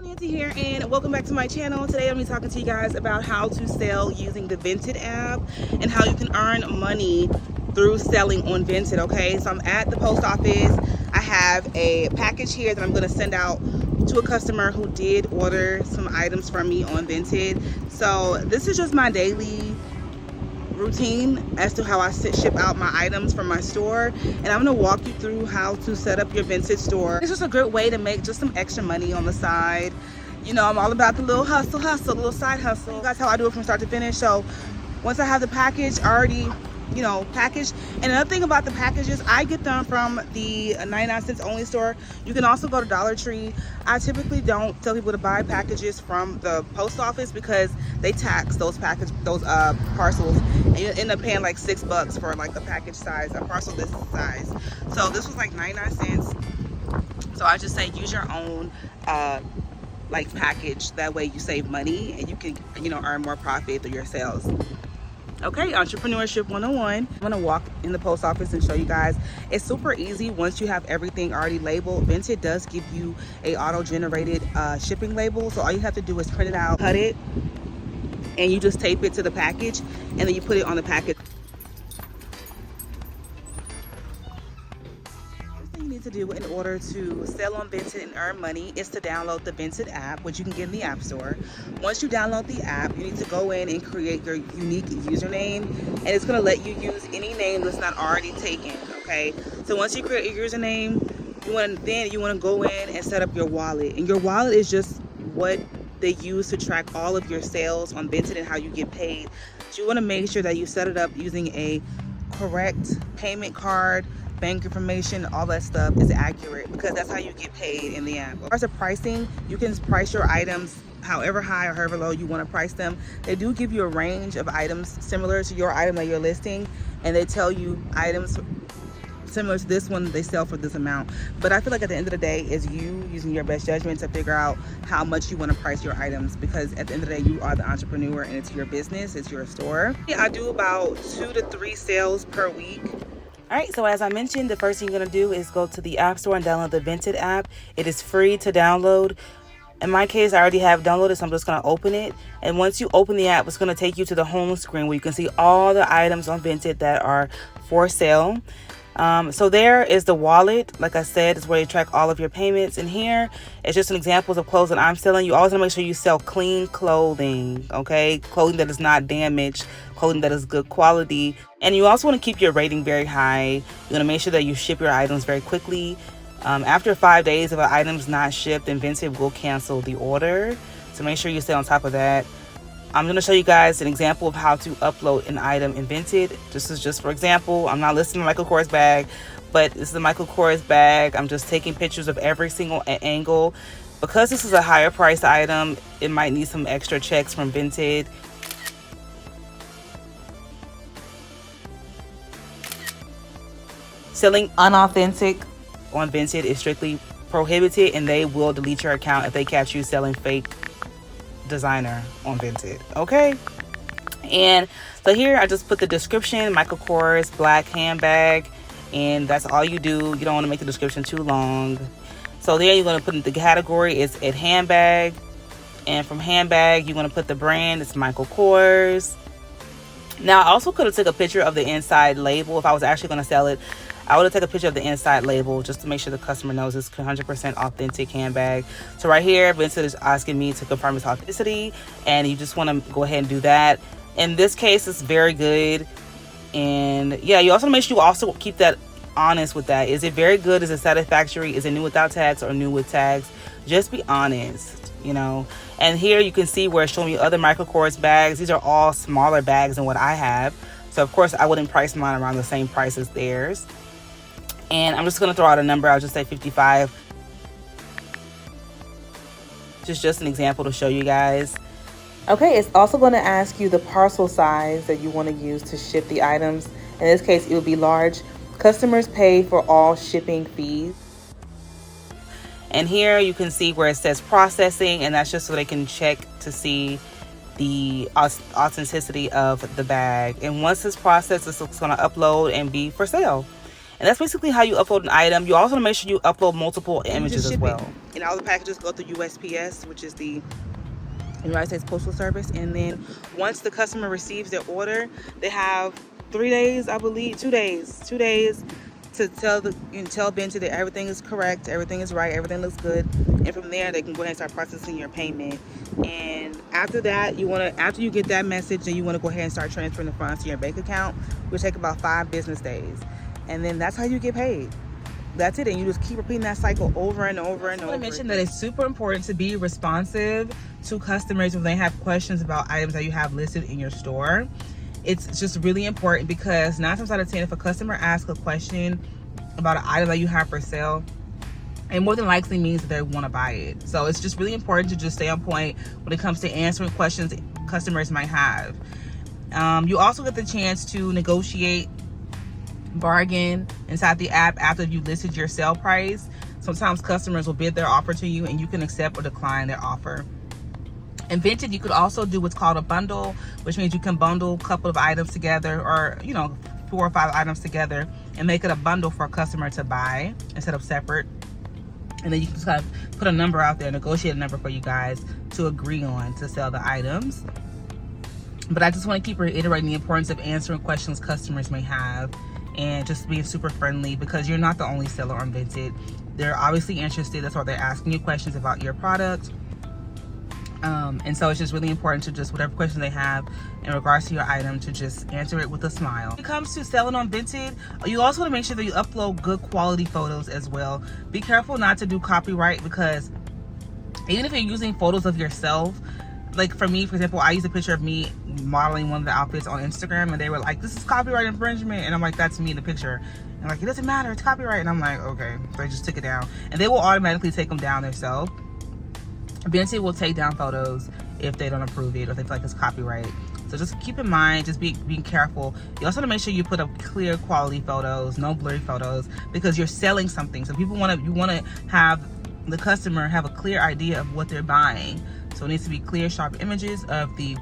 Nancy here, and welcome back to my channel. Today I'm going to be talking to you guys about how to sell using the Vinted app and how you can earn money through selling on Vinted. Okay, so I'm at the post office. I have a package here that I'm going to send out to a customer who did order some items from me on Vinted. So this is just my daily routine as to how I ship out my items from my store, and I'm going to walk you through how to set up your Vinted store. It's just a great way to make just some extra money on the side. You know, I'm all about the little hustle, the little side hustle. That's how I do it from start to finish. So once I have the package already, you know, packaged. And another thing about the packages, I get them from the 99 cents only store. You can also go to Dollar Tree. I typically don't tell people to buy packages from the post office because they tax those parcels, and you end up paying like $6 for like a package size, a parcel this size. So this was like 99 cents. So I just say use your own like package. That way you save money and you can, you know, earn more profit through your sales. Okay, Entrepreneurship 101. I'm gonna walk in the post office and show you guys. It's super easy once you have everything already labeled. Vinted does give you a auto-generated shipping label, so all you have to do is print it out, cut it, and you just tape it to the package, and then you put it on the package. To do in order to sell on Vinted and earn money is to download the Vinted app, which you can get in the App Store. Once you download the app, you need to go in and create your unique username, and it's going to let you use any name that's not already taken. Okay, so once you create your username, you want to go in and set up your wallet, and your wallet is just what they use to track all of your sales on Vinted and how you get paid. So you want to make sure that you set it up using a correct payment card, bank information, all that stuff is accurate, because that's how you get paid in the app. As far as the pricing, you can price your items however high or however low you want to price them. They do give you a range of items similar to your item that you're listing, and they tell you items similar to this one they sell for this amount. But I feel like at the end of the day is you using your best judgment to figure out how much you want to price your items, because at the end of the day you are the entrepreneur and it's your business, it's your store. I do about 2 to 3 sales per week. Alright, so as I mentioned, the first thing you're going to do is go to the App Store and download the Vinted app. It is free to download. In my case, I already have downloaded, so I'm just going to open it. And once you open the app, it's going to take you to the home screen where you can see all the items on Vinted that are for sale. So there is the wallet. Like I said, it's where you track all of your payments. And here it's just an example of clothes that I'm selling. You always want to make sure you sell clean clothing, okay? Clothing that is not damaged, clothing that is good quality. And you also want to keep your rating very high. You want to make sure that you ship your items very quickly. After 5 days, if an item's not shipped, then Vinted will cancel the order. So make sure you stay on top of that. I'm going to show you guys an example of how to upload an item in Vinted. This is just for example. I'm not listing a Michael Kors bag, but this is a Michael Kors bag. I'm just taking pictures of every single angle. Because this is a higher priced item, it might need some extra checks from Vinted. Selling unauthentic on Vinted is strictly prohibited, and they will delete your account if they catch you selling fake designer on Vinted. Okay, and so here I just put the description: Michael Kors black handbag, and that's all you do. You don't want to make the description too long. So there you're going to put in the category is at handbag, and from handbag you're going to put the brand. It's Michael Kors. Now I also could have took a picture of the inside label. If I was actually going to sell it, I would have taken a picture of the inside label just to make sure the customer knows it's 100% authentic handbag. So right here, Vinted is asking me to confirm its authenticity, and you just want to go ahead and do that. In this case, it's very good. And yeah, you also make sure you also keep that honest with that. Is it very good? Is it satisfactory? Is it new without tags or new with tags? Just be honest, you know. And here you can see where it's showing you other Michael Kors bags. These are all smaller bags than what I have. So of course I wouldn't price mine around the same price as theirs. And I'm just going to throw out a number. I'll just say 55. Just an example to show you guys. Okay, it's also going to ask you the parcel size that you want to use to ship the items. In this case, it would be large. Customers pay for all shipping fees. And here you can see where it says processing, and that's just so they can check to see the authenticity of the bag. And once it's processed, it's going to upload and be for sale. And that's basically how you upload an item. You also want to make sure you upload multiple images as well. And all the packages go through USPS, which is the United States Postal Service. And then once the customer receives their order, they have 3 days, I believe, 2 days to tell Vinted that everything is correct, everything is right, everything looks good. And from there, they can go ahead and start processing your payment. And after that, after you get that message, then you want to go ahead and start transferring the funds to your bank account, which take about 5 business days. And then that's how you get paid. That's it. And you just keep repeating that cycle over and over and over. I want to mention that it's super important to be responsive to customers when they have questions about items that you have listed in your store. It's just really important because 9 times out of 10, if a customer asks a question about an item that you have for sale, it more than likely means that they want to buy it. So it's just really important to just stay on point when it comes to answering questions customers might have. You also get the chance to negotiate, bargain inside the app after you listed your sale price. Sometimes customers will bid their offer to you and you can accept or decline their offer. In Vinted, you could also do what's called a bundle, which means you can bundle a couple of items together, or 4 or 5 items together, and make it a bundle for a customer to buy instead of separate. And then you can just kind of put a number out there, negotiate a number for you guys to agree on to sell the items. But I just want to keep reiterating the importance of answering questions customers may have and just being super friendly, because you're not the only seller on Vinted. They're obviously interested. That's why they're asking you questions about your product. And so it's just really important to just, whatever questions they have in regards to your item, to just answer it with a smile. When it comes to selling on Vinted, you also want to make sure that you upload good quality photos as well. Be careful not to do copyright, because even if you're using photos of yourself, like for me, for example, I used a picture of me modeling one of the outfits on Instagram, and they were like, this is copyright infringement. And I'm like, that's me in the picture. And like, it doesn't matter, it's copyright. And I'm like, okay. So I just took it down. And they will automatically take them down themselves. Vinted will take down photos if they don't approve it or if they feel like it's copyright. So just keep in mind, just being careful. You also want to make sure you put up clear quality photos, no blurry photos, because you're selling something. So you want to have the customer have a clear idea of what they're buying. So it needs to be clear, sharp images of the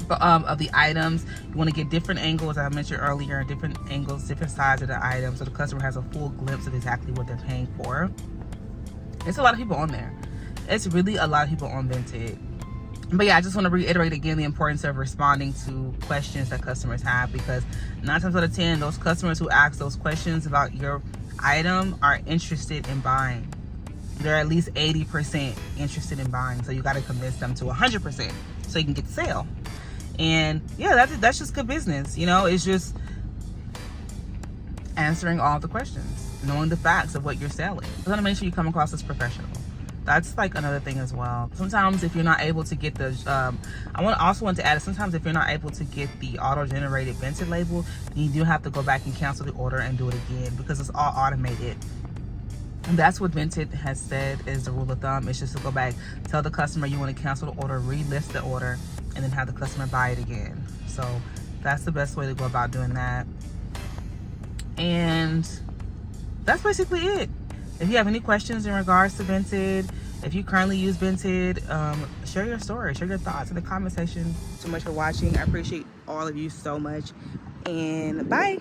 items. You want to get different angles, as I mentioned earlier, different angles, different sides of the item, so the customer has a full glimpse of exactly what they're paying for. It's a lot of people on there. It's really a lot of people on Vinted. But yeah, I just want to reiterate again the importance of responding to questions that customers have, because 9 times out of 10, those customers who ask those questions about your item are interested in buying. They're at least 80% interested in buying. So you got to convince them to 100% so you can get the sale. And yeah, that's just good business. It's just answering all the questions, knowing the facts of what you're selling. You want to make sure you come across as professional. That's like another thing as well. Sometimes if you're not able to get the, I also want to add, sometimes if you're not able to get the auto-generated Vinted label, then you do have to go back and cancel the order and do it again, because it's all automated. And that's what Vinted has said is the rule of thumb. It's just to go back, tell the customer you want to cancel the order, relist the order, and then have the customer buy it again. So that's the best way to go about doing that. And that's basically it. If you have any questions in regards to Vinted, if you currently use Vinted, share your story, share your thoughts in the comment section. So much for watching. I appreciate all of you so much. And bye.